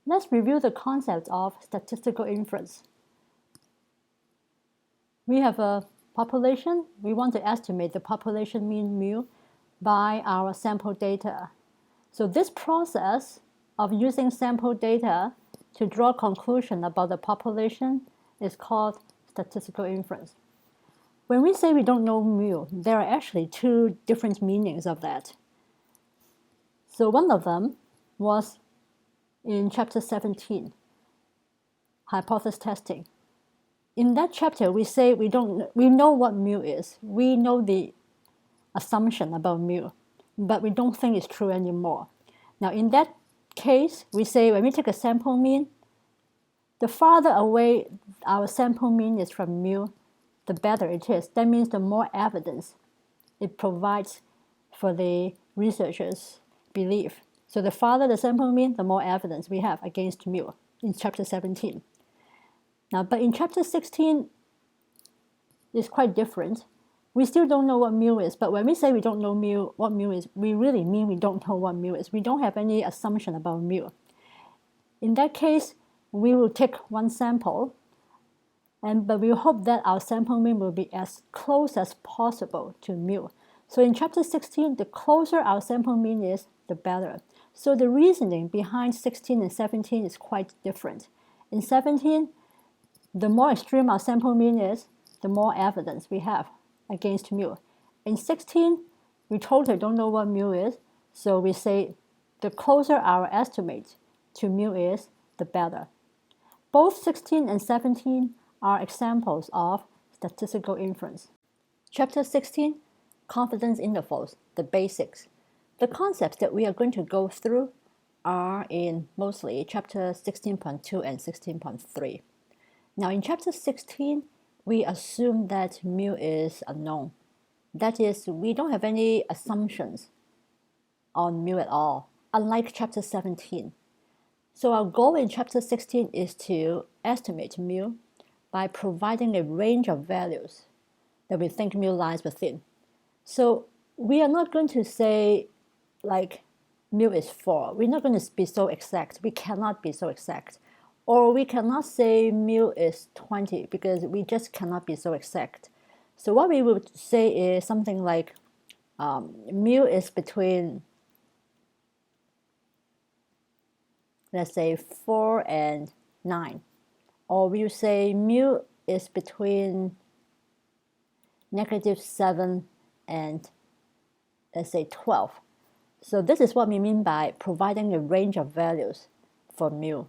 Let's review the concept of statistical inference. We have a population. We want to estimate the population mean mu by our sample data. So this process of using sample data to draw a conclusion about the population is called statistical inference. When we say we don't know mu, there are actually two different meanings of that. So one of them was in chapter 17, hypothesis testing. In that chapter, we say we know what mu is. We know the assumption about mu, but we don't think it's true anymore. Now, in that case, we say when we take a sample mean, the farther away our sample mean is from mu, the better it is. That means the more evidence it provides for the researchers' belief. So the farther the sample mean, the more evidence we have against mu in chapter 17. Now, but in chapter 16, it's quite different. We still don't know what mu is, but when we say we don't know what mu is, we really mean we don't know what mu is. We don't have any assumption about mu. In that case, we will take one sample, but we hope that our sample mean will be as close as possible to mu. So in chapter 16, the closer our sample mean is, the better. So the reasoning behind 16 and 17 is quite different. In 17, the more extreme our sample mean is, the more evidence we have against mu. In 16, we totally don't know what mu is, so we say the closer our estimate to mu is, the better. Both 16 and 17 are examples of statistical inference. Chapter 16, confidence intervals, the basics. The concepts that we are going to go through are in mostly chapter 16.2 and 16.3. Now in chapter 16, we assume that mu is unknown. That is, we don't have any assumptions on mu at all, unlike chapter 17. So our goal in chapter 16 is to estimate mu by providing a range of values that we think mu lies within. So we are not going to say like mu is 4. We're not going to be so exact. We cannot be so exact. Or we cannot say mu is 20 because we just cannot be so exact. So what we would say is something like mu is between, let's say, 4 and 9. Or we would say mu is between -7 and, let's say, 12. So this is what we mean by providing a range of values for mu.